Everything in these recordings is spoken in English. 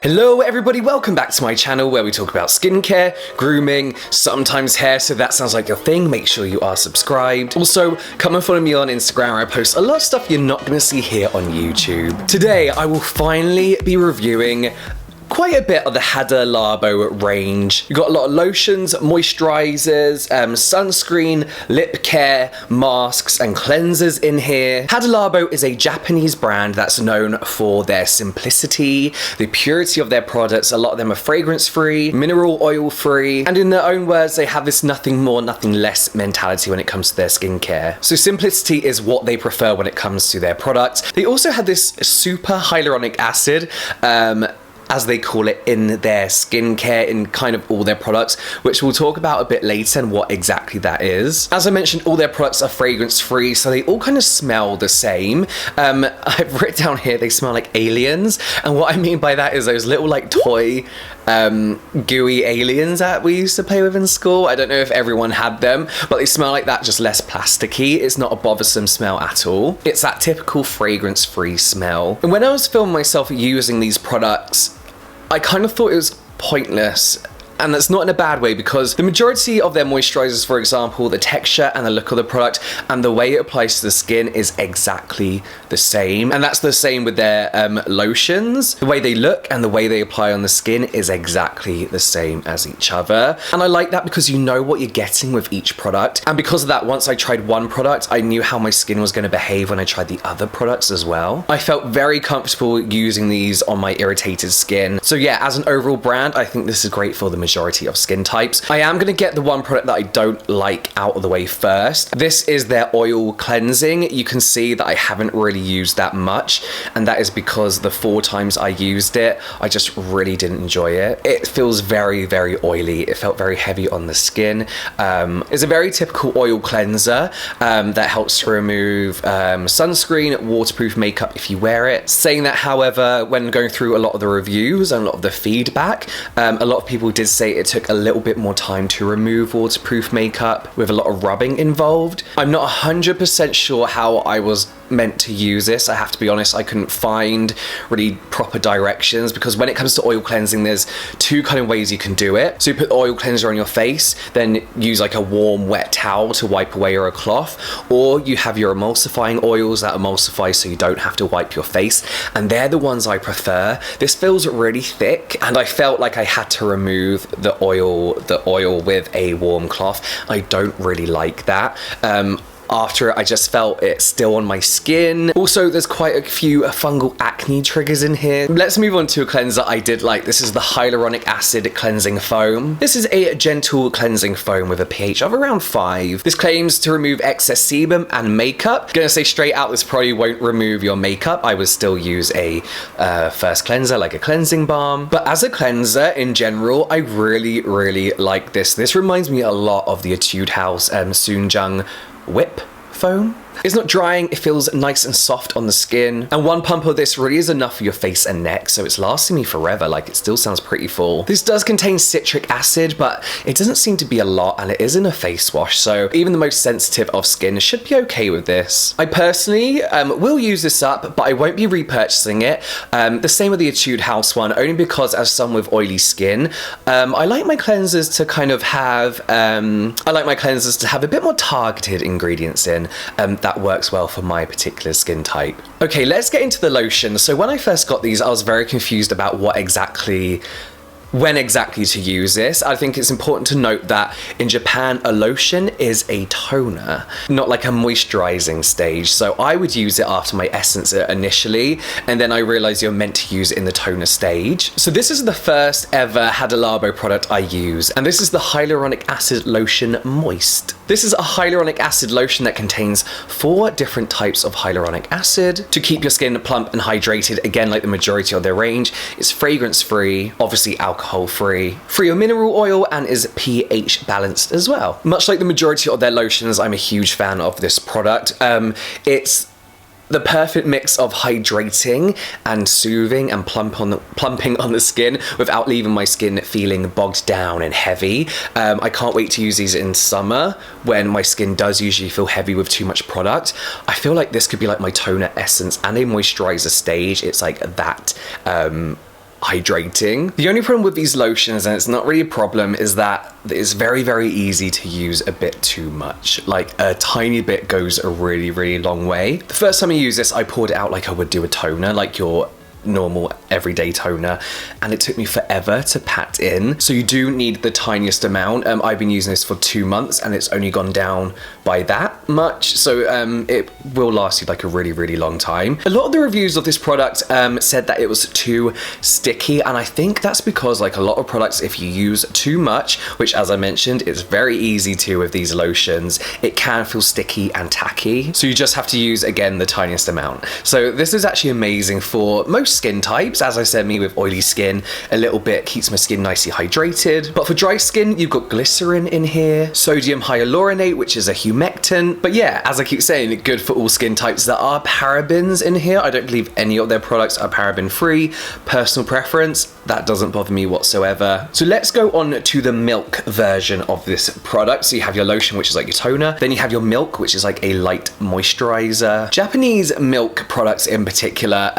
Hello everybody, welcome back to my channel where we talk about skincare, grooming, sometimes hair, so if that sounds like your thing, make sure you are subscribed. Also, come and follow me on Instagram where I post a lot of stuff you're not going to see here on YouTube. Today, I will finally be reviewing quite a bit of the Hada Labo range. You've got a lot of lotions, moisturizers, sunscreen, lip care, masks, and cleansers in here. Hada Labo is a Japanese brand that's known for their simplicity, the purity of their products. A lot of them are fragrance-free, mineral oil-free, and in their own words, they have this nothing more, nothing less mentality when it comes to their skincare. So simplicity is what they prefer when it comes to their products. They also have this super hyaluronic acid, as they call it, in their skincare, in kind of all their products, which we'll talk about a bit later and what exactly that is. As I mentioned, all their products are fragrance-free, so they all kind of smell the same. I've written down here, they smell like aliens, and what I mean by that is those little like toy gooey aliens that we used to play with in school. I don't know if everyone had them, but they smell like that, just less plasticky. It's not a bothersome smell at all. It's that typical fragrance-free smell. And when I was filming myself using these products, I kind of thought it was pointless. And that's not in a bad way, because the majority of their moisturizers, for example, the texture and the look of the product and the way it applies to the skin is exactly the same. And that's the same with their lotions. The way they look and the way they apply on the skin is exactly the same as each other. And I like that because you know what you're getting with each product. And because of that, once I tried one product, I knew how my skin was going to behave when I tried the other products as well. I felt very comfortable using these on my irritated skin. So yeah, as an overall brand, I think this is great for the majority of skin types. I am going to get the one product that I don't like out of the way first. This is their oil cleansing. You can see that I haven't really used that much, and that is because the 4 times I used it, I just really didn't enjoy it. It feels very, very oily. It felt very heavy on the skin. It's a very typical oil cleanser that helps to remove sunscreen, waterproof makeup if you wear it. Saying that, however, when going through a lot of the reviews and a lot of the feedback, a lot of people did say it took a little bit more time to remove waterproof makeup with a lot of rubbing involved. I'm not 100% sure how I was meant to use this. I have to be honest, I couldn't find really proper directions, because when it comes to oil cleansing, there's 2 kind of ways you can do it. So you put the oil cleanser on your face, then use like a warm wet towel to wipe away, or a cloth, or you have your emulsifying oils that emulsify so you don't have to wipe your face, and they're the ones I prefer. This feels really thick, and I felt like I had to remove the oil with a warm cloth. I don't really like that. After it, I just felt it still on my skin. Also, there's quite a few fungal acne triggers in here. Let's move on to a cleanser I did like. This is the Hyaluronic Acid Cleansing Foam. This is a gentle cleansing foam with a pH of around 5. This claims to remove excess sebum and makeup. Gonna say straight out, this probably won't remove your makeup. I would still use a first cleanser, like a cleansing balm. But as a cleanser in general, I really, really like this. This reminds me a lot of the Etude House Shirojyun Whip foam. It's not drying, it feels nice and soft on the skin, and one pump of this really is enough for your face and neck, so it's lasting me forever. Like, it still sounds pretty full. This does contain citric acid, but it doesn't seem to be a lot, and it is in a face wash, so even the most sensitive of skin should be okay with this. I personally will use this up, but I won't be repurchasing it. The same with the Etude House one, only because as someone with oily skin, I like my cleansers to kind of have a bit more targeted ingredients in that works well for my particular skin type. Okay, let's get into the lotion. So when I first got these, I was very confused about when exactly to use this. I think it's important to note that in Japan, a lotion is a toner, not like a moisturizing stage. So I would use it after my essence initially, and then I realized you're meant to use it in the toner stage. So this is the first ever Hada Labo product I use, and this is the Hyaluronic Acid Lotion Moist. This is a hyaluronic acid lotion that contains 4 different types of hyaluronic acid to keep your skin plump and hydrated, again like the majority of their range. It's fragrance-free, obviously alcohol-free, free of mineral oil, and is pH balanced as well. Much like the majority of their lotions, I'm a huge fan of this product. It's the perfect mix of hydrating and soothing and plumping on the skin without leaving my skin feeling bogged down and heavy. I can't wait to use these in summer when my skin does usually feel heavy with too much product. I feel like this could be like my toner, essence, and a moisturizer stage. It's like that hydrating. The only problem with these lotions, and it's not really a problem, is that it's very, very easy to use a bit too much. Like a tiny bit goes a really, really long way. The first time I used this, I poured it out like I would do a toner, like your normal everyday toner, and it took me forever to pat in. So you do need the tiniest amount. I've been using this for 2 months and it's only gone down by that much, so it will last you like a really, really long time. A lot of the reviews of this product said that it was too sticky, and I think that's because like a lot of products, if you use too much, which as I mentioned, it's very easy to with these lotions, it can feel sticky and tacky. So you just have to use, again, the tiniest amount. So this is actually amazing for most skin types. As I said, me with oily skin, a little bit keeps my skin nicely hydrated. But for dry skin, you've got glycerin in here, sodium hyaluronate, which is a humectant. But yeah, as I keep saying, good for all skin types. There are parabens in here. I don't believe any of their products are paraben free. Personal preference, that doesn't bother me whatsoever. So let's go on to the milk version of this product. So you have your lotion, which is like your toner. Then you have your milk, which is like a light moisturizer. Japanese milk products in particular,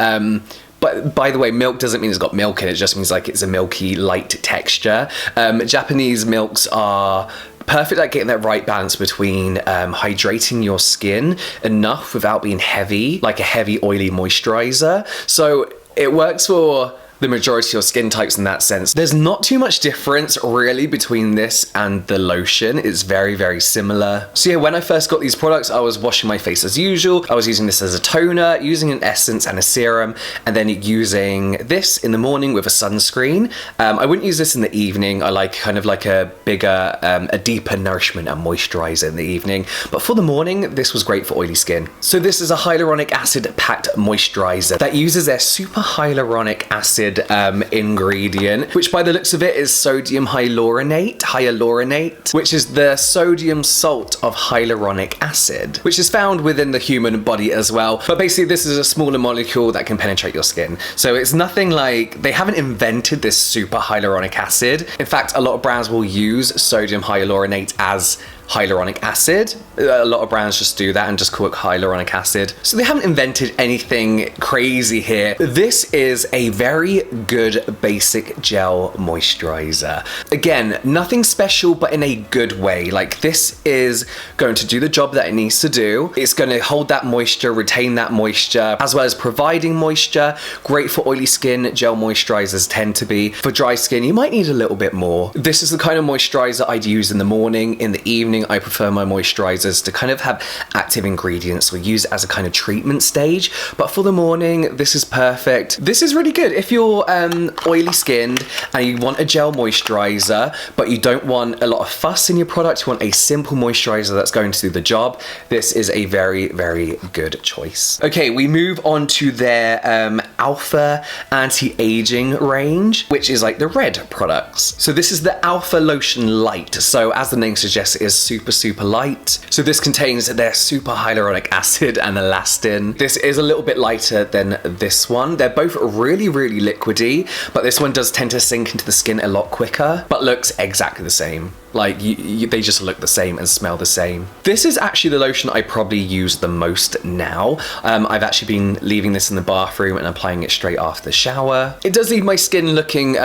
but by the way, milk doesn't mean it's got milk in it, just means like it's a milky, light texture. Japanese milks are perfect at getting that right balance between hydrating your skin enough without being heavy, like a heavy, oily moisturizer. So it works for the majority of skin types in that sense. There's not too much difference really between this and the lotion. It's very, very similar. So yeah, when I first got these products, I was washing my face as usual. I was using this as a toner, using an essence and a serum, and then using this in the morning with a sunscreen. I wouldn't use this in the evening. I like kind of like a bigger, a deeper nourishment and moisturizer in the evening. But for the morning, this was great for oily skin. So this is a hyaluronic acid packed moisturizer that uses their super hyaluronic acid ingredient, which by the looks of it is sodium hyaluronate, which is the sodium salt of hyaluronic acid, which is found within the human body as well. But basically this is a smaller molecule that can penetrate your skin. So it's nothing like, they haven't invented this super hyaluronic acid. In fact, a lot of brands will use sodium hyaluronate as hyaluronic acid. A lot of brands just do that and just call it hyaluronic acid. So they haven't invented anything crazy here. This is a very good basic gel moisturizer. Again, nothing special, but in a good way. Like this is going to do the job that it needs to do. It's going to hold that moisture, retain that moisture, as well as providing moisture. Great for oily skin, gel moisturizers tend to be. For dry skin, you might need a little bit more. This is the kind of moisturizer I'd use in the morning. In the evening, I prefer my moisturizers to kind of have active ingredients or use it as a kind of treatment stage. But for the morning, this is perfect. This is really good if you're oily skinned and you want a gel moisturizer, but you don't want a lot of fuss in your product. You want a simple moisturizer that's going to do the job. This is a very, very good choice. Okay, we move on to their Alpha Anti-Aging range, which is like the red products. So this is the Alpha Lotion Light. So as the name suggests, it is super light. So this contains their super hyaluronic acid and elastin. This is a little bit lighter than this one. They're both really liquidy, but this one does tend to sink into the skin a lot quicker, but looks exactly the same. Like they just look the same and smell the same. This is actually the lotion I probably use the most now. I've actually been leaving this in the bathroom and applying it straight after the shower. It does leave my skin looking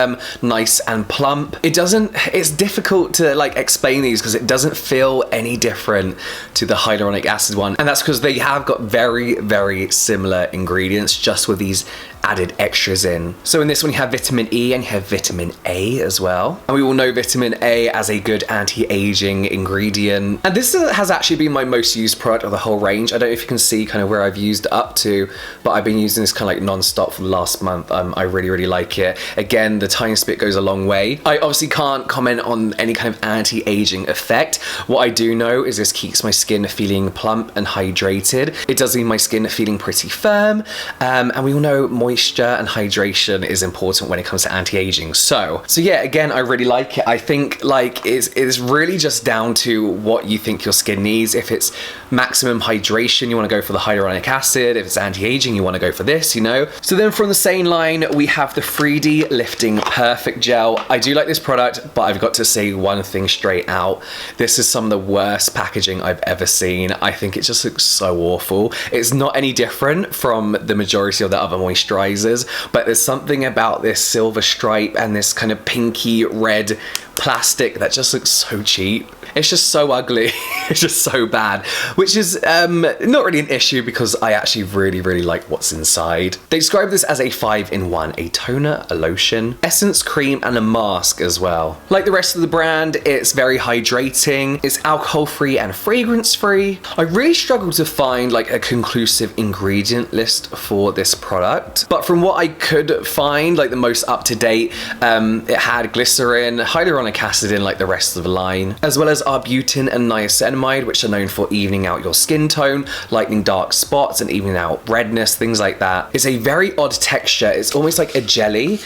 nice and plump. It's difficult to like explain these because it doesn't feel any different to the hyaluronic acid one. And that's because they have got very similar ingredients, just with these added extras in. So in this one you have vitamin E and you have vitamin A as well. And we all know vitamin A as a good anti-aging ingredient. And this has actually been my most used product of the whole range. I don't know if you can see kind of where I've used it up to, but I've been using this kind of like non-stop for the last month. I really like it. Again, the tiniest bit goes a long way. I obviously can't comment on any kind of anti-aging effect. What I do know is this keeps my skin feeling plump and hydrated. It does leave my skin feeling pretty firm. And we all know moisture and hydration is important when it comes to anti-aging. So yeah, again, I really like it. I think like it's really just down to what you think your skin needs. If it's maximum hydration, you want to go for the hyaluronic acid. If it's anti-aging, you want to go for this, you know? So then from the same line, we have the 3D Lifting Perfect Gel. I do like this product, but I've got to say one thing straight out. This is some of the worst packaging I've ever seen. I think it just looks so awful. It's not any different from the majority of the other moisturizers. moisturizers, but there's something about this silver stripe and this kind of pinky red plastic that just looks so cheap. It's just so ugly. It's just so bad, which is not really an issue because I actually really like what's inside. They describe this as a 5-in-1, a toner, a lotion, essence, cream, and a mask as well. Like the rest of the brand, it's very hydrating, it's alcohol-free and fragrance-free. I really struggled to find like a conclusive ingredient list for this product, but from what I could find, like the most up-to-date, it had glycerin, hyaluronic acid in like the rest of the line, as well as Arbutin and niacinamide, which are known for evening out your skin tone, lightening dark spots and evening out redness, things like that. It's a very odd texture. It's almost like a jelly.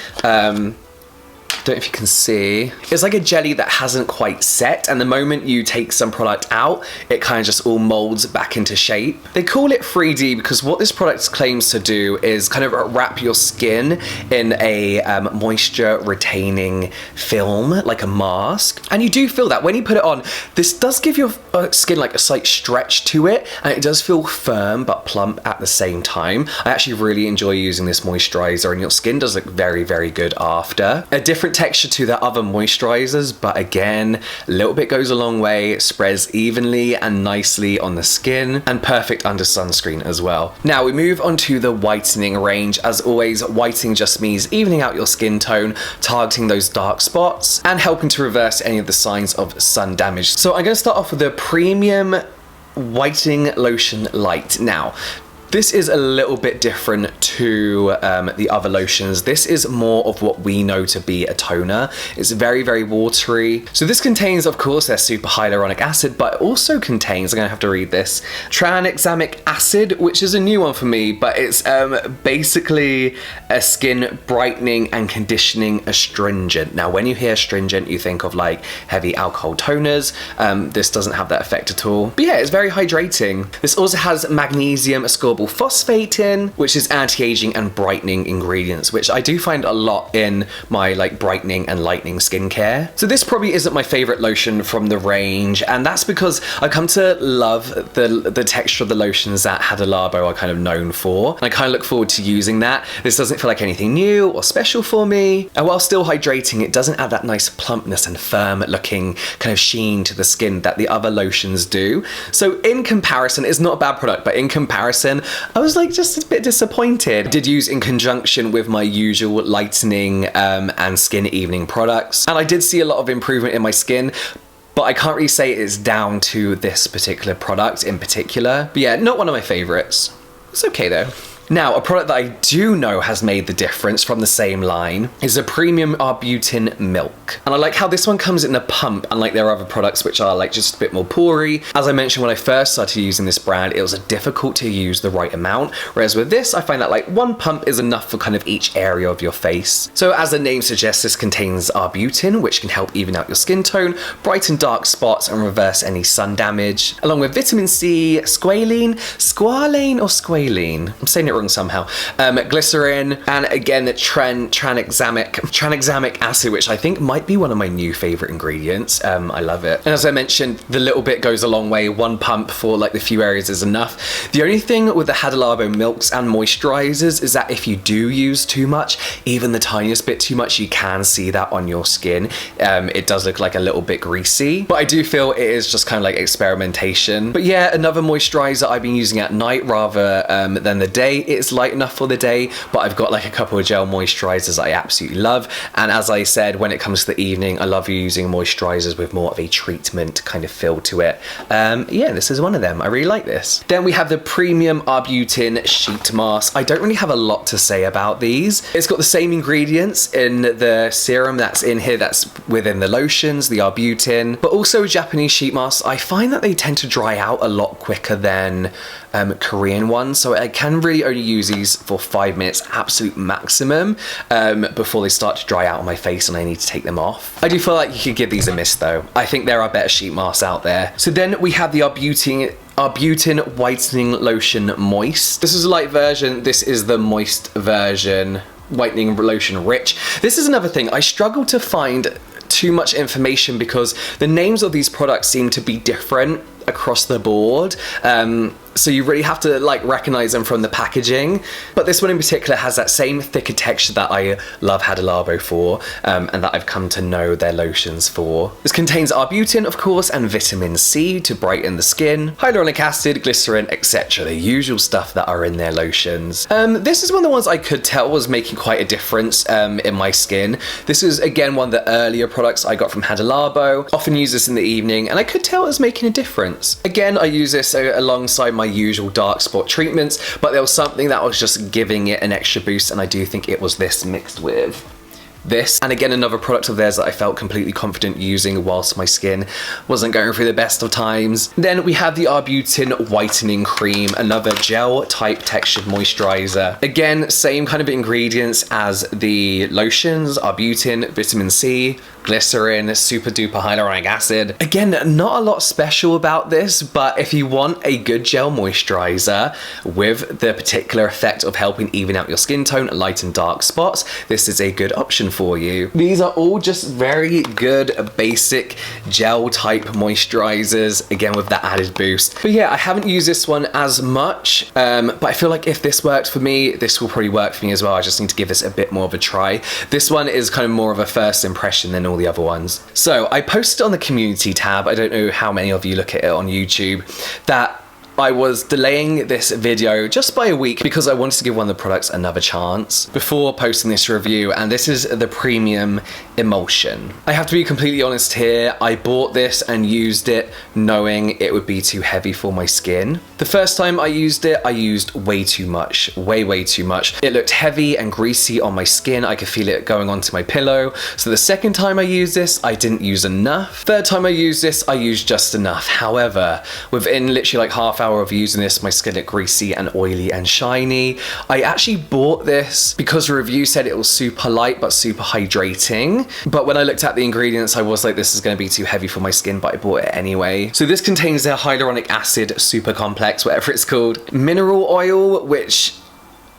Don't know if you can see. It's like a jelly that hasn't quite set, and the moment you take some product out, it kind of just all molds back into shape. They call it 3D because what this product claims to do is kind of wrap your skin in a moisture retaining film, like a mask. And you do feel that when you put it on. This does give your skin like a slight stretch to it, and it does feel firm but plump at the same time. I actually really enjoy using this moisturizer, and your skin does look very good after. A different texture to the other moisturizers, but again, a little bit goes a long way, spreads evenly and nicely on the skin, and perfect under sunscreen as well. Now we move on to the whitening range. As always, whitening just means evening out your skin tone, targeting those dark spots, and helping to reverse any of the signs of sun damage. So I'm going to start off with the Premium Whitening Lotion Light. Now, this is a little bit different to the other lotions. This is more of what we know to be a toner. It's very watery. So this contains, of course, their super hyaluronic acid, but it also contains, I'm gonna have to read this, tranexamic acid, which is a new one for me, but it's basically a skin brightening and conditioning astringent. Now, when you hear astringent, you think of like heavy alcohol toners. This doesn't have that effect at all. But yeah, it's very hydrating. This also has magnesium ascorbyl phosphate in, which is anti-aging and brightening ingredients, which I do find a lot in my like brightening and lightening skincare. So this probably isn't my favorite lotion from the range, and that's because I come to love the texture of the lotions that Hada Labo are kind of known for. And I kind of look forward to using that. This doesn't feel like anything new or special for me, and while still hydrating, it doesn't add that nice plumpness and firm looking kind of sheen to the skin that the other lotions do. So in comparison, it's not a bad product, but in comparison, I was like just a bit disappointed. I did use in conjunction with my usual lightening and skin evening products, and I did see a lot of improvement in my skin, but I can't really say it's down to this particular product in particular. But yeah, not one of my favorites. It's okay though. Now, a product that I do know has made the difference from the same line is a Premium Arbutin Milk. And I like how this one comes in a pump, unlike their other products, which are like just a bit more pory. As I mentioned, when I first started using this brand, it was difficult to use the right amount. Whereas with this, I find that like one pump is enough for kind of each area of your face. So as the name suggests, this contains Arbutin, which can help even out your skin tone, brighten dark spots, and reverse any sun damage. Along with vitamin C, squalene, I'm saying it wrong somehow, glycerin, and again the tranexamic acid, which I think might be one of my new favorite ingredients. I love it. And as I mentioned, the little bit goes a long way. One pump for like the few areas is enough. The only thing with the Hada Labo milks and moisturizers is that if you do use too much, even the tiniest bit too much, you can see that on your skin. It does look like a little bit greasy, but I do feel it is just kind of like experimentation. But yeah, another moisturizer I've been using at night rather than the day. It's light enough for the day, but I've got like a couple of gel moisturizers I absolutely love. And as I said, when it comes to the evening, I love using moisturizers with more of a treatment kind of feel to it. Yeah, this is one of them. I really like this. Then we have the Premium Arbutin Sheet Mask. I don't really have a lot to say about these. It's got the same ingredients in the serum that's in here that's within the lotions, the Arbutin, but also Japanese sheet masks. I find that they tend to dry out a lot quicker than Korean ones, so I can really only use these for 5 minutes absolute maximum before they start to dry out on my face and I need to take them off. I do feel like you could give these a miss though. I think there are better sheet masks out there. So then we have the Arbutin Whitening Lotion Moist. This is a light version, this is the moist version. Whitening Lotion Rich. This is another thing, I struggle to find too much information because the names of these products seem to be different across the board. so you really have to like recognize them from the packaging. But this one in particular has that same thicker texture that I love Hada Labo for, and that I've come to know their lotions for. This contains Arbutin, of course, and vitamin C to brighten the skin, hyaluronic acid, glycerin, etc. The usual stuff that are in their lotions. This is one of the ones I could tell was making quite a difference in my skin. This is again one of the earlier products I got from Hada Labo. Often use this in the evening, and I could tell it was making a difference. Again, I use this alongside my usual dark spot treatments, but there was something that was just giving it an extra boost, and I do think it was this mixed with this. And again, another product of theirs that I felt completely confident using whilst my skin wasn't going through the best of times. Then we have the Arbutin Whitening Cream, another gel type textured moisturizer. Again, same kind of ingredients as the lotions, Arbutin, vitamin C, glycerin, super duper hyaluronic acid. Again, not a lot special about this, but if you want a good gel moisturizer with the particular effect of helping even out your skin tone, lighten dark spots, this is a good option for you. These are all just very good basic gel type moisturizers, again with that added boost. But yeah, I haven't used this one as much, but I feel like if this worked for me, this will probably work for me as well. I just need to give this a bit more of a try. This one is kind of more of a first impression than all the other ones. So I posted on the community tab, I don't know how many of you look at it on YouTube, that I was delaying this video just by a week because I wanted to give one of the products another chance before posting this review, and this is the premium Emulsion. I have to be completely honest here, I bought this and used it knowing it would be too heavy for my skin. The first time I used it, I used way too much, way too much. It looked heavy and greasy on my skin, I could feel it going onto my pillow. So the second time I used this, I didn't use enough. Third time I used this, I used just enough. However, within literally like half hour of using this, my skin looked greasy and oily and shiny. I actually bought this because the review said it was super light but super hydrating, but when I looked at the ingredients, I was like, this is going to be too heavy for my skin, but I bought it anyway. So this contains their hyaluronic acid super complex, whatever it's called, mineral oil, which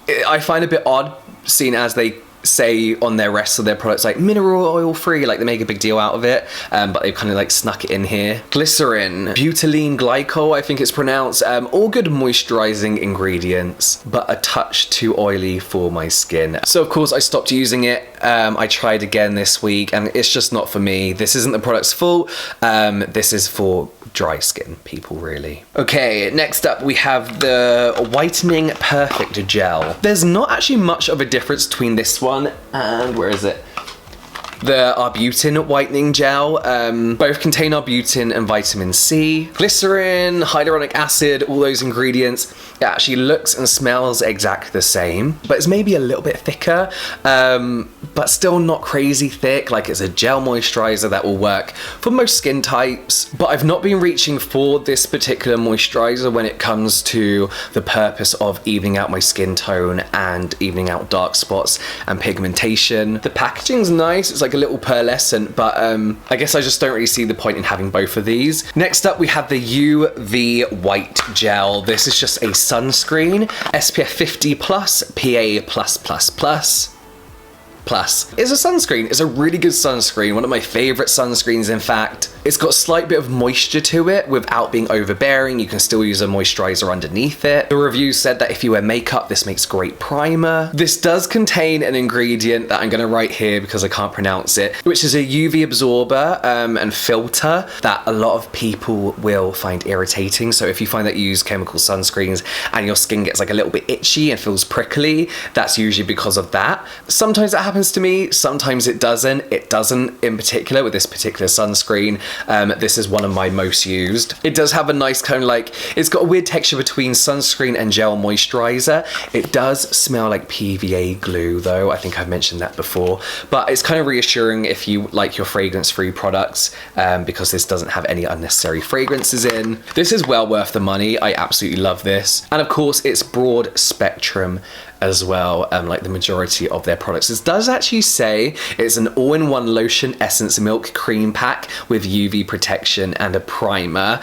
I find a bit odd, seeing as they say on their rest of their products like mineral oil free, like they make a big deal out of it, but they've kind of like snuck it in here. Glycerin, butylene glycol, I think it's pronounced, all good moisturizing ingredients, but a touch too oily for my skin. So of course I stopped using it. I tried again this week and it's just not for me. This isn't the product's fault. This is for dry skin people, really. Okay, next up we have the Whitening Perfect Gel. There's not actually much of a difference between this one and where is it? The Arbutin Whitening Gel. Both contain Arbutin and vitamin C, glycerin, hyaluronic acid, all those ingredients. It actually looks and smells exactly the same, but it's maybe a little bit thicker, but still not crazy thick. Like, it's a gel moisturizer that will work for most skin types, but I've not been reaching for this particular moisturizer when it comes to the purpose of evening out my skin tone and evening out dark spots and pigmentation. The packaging's nice, it's like a little pearlescent, but I guess I just don't really see the point in having both of these. Next up we have the UV White Gel. This is just a sunscreen, SPF 50 plus, PA+++. It's a sunscreen. It's a really good sunscreen, one of my favorite sunscreens in fact. It's got a slight bit of moisture to it without being overbearing. You can still use a moisturizer underneath it. The review said that if you wear makeup, this makes great primer. This does contain an ingredient that I'm gonna write here because I can't pronounce it, which is a UV absorber and filter that a lot of people will find irritating. So if you find that you use chemical sunscreens and your skin gets like a little bit itchy and feels prickly, that's usually because of that. Sometimes that happens to me, sometimes it doesn't. It doesn't in particular with this particular sunscreen. This is one of my most used. It does have a nice kind of like, it's got a weird texture between sunscreen and gel moisturizer. It does smell like PVA glue though. I think I've mentioned that before, but it's kind of reassuring if you like your fragrance-free products, because this doesn't have any unnecessary fragrances in. This is well worth the money. I absolutely love this. And of course it's broad spectrum as well, like the majority of their products. This does actually say it's an all-in-one lotion, essence, milk, cream pack with UV protection and a primer.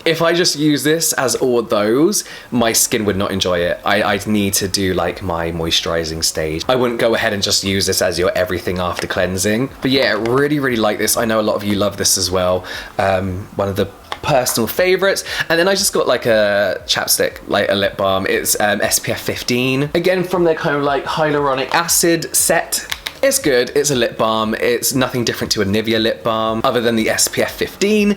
If I just use this as all those, my skin would not enjoy it. I'd need to do like my moisturizing stage. I wouldn't go ahead and just use this as your everything after cleansing. But yeah, really like this. I know a lot of you love this as well. One of the personal favorites. And then I just got like a chapstick, like a lip balm. It's SPF 15. Again, from their kind of like Hyaluronic Acid set. It's good, it's a lip balm. It's nothing different to a Nivea lip balm other than the SPF 15,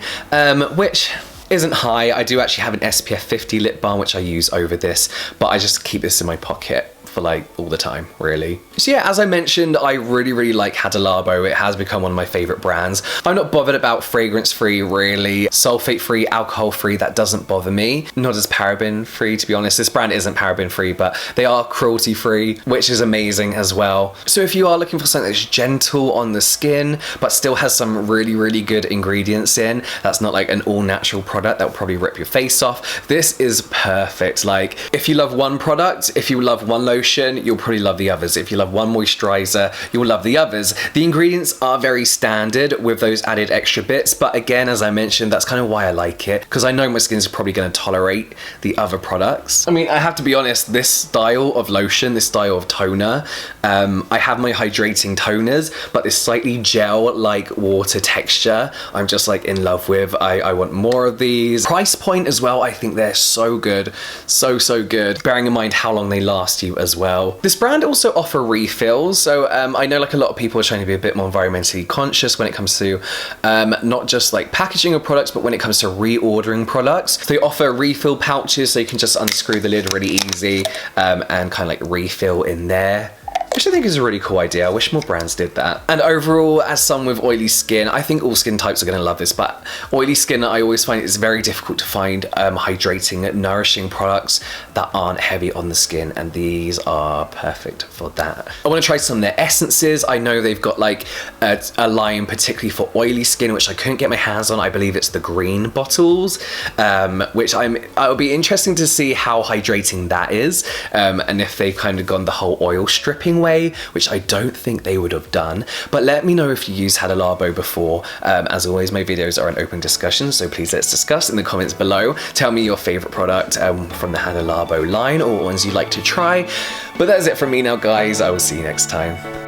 which isn't high. I do actually have an SPF 50 lip balm, which I use over this, but I just keep this in my pocket for like all the time, really. So yeah, as I mentioned, I really like Hada Labo. It has become one of my favorite brands. I'm not bothered about fragrance free, really. Sulfate free, alcohol free, that doesn't bother me. Not as paraben free, to be honest. This brand isn't paraben free, but they are cruelty free, which is amazing as well. So if you are looking for something that's gentle on the skin, but still has some really good ingredients in, that's not like an all natural product that will probably rip your face off, this is perfect. Like, if you love one product, if you love one lotion, you'll probably love the others. If you love one moisturizer, you'll love the others. The ingredients are very standard with those added extra bits, but again, as I mentioned, that's kind of why I like it, because I know my skin's probably going to tolerate the other products. I mean, I have to be honest, this style of lotion, this style of toner, I have my hydrating toners, but this slightly gel-like water texture, I'm just like in love with. I want more of these. Price point as well, I think they're so good. So good. Bearing in mind how long they last you as well. This brand also offer refills, so I know like a lot of people are trying to be a bit more environmentally conscious when it comes to not just like packaging of products, but when it comes to reordering products. So they offer refill pouches, so you can just unscrew the lid really easy and kind of like refill in there, which I think is a really cool idea. I wish more brands did that. And overall, as someone with oily skin, I think all skin types are gonna love this, but oily skin, I always find it's very difficult to find hydrating, nourishing products that aren't heavy on the skin, and these are perfect for that. I wanna try some of their essences. I know they've got like a line particularly for oily skin, which I couldn't get my hands on. I believe it's the green bottles, which it'll be interesting to see how hydrating that is, and if they've kind of gone the whole oil stripping way, which I don't think they would have done. But let me know if you used Hada Labo before. As always, my videos are an open discussion, so please let's discuss in the comments below. Tell me your favorite product from the Hada Labo line, or ones you'd like to try. But that's it from me now, guys. I will see you next time.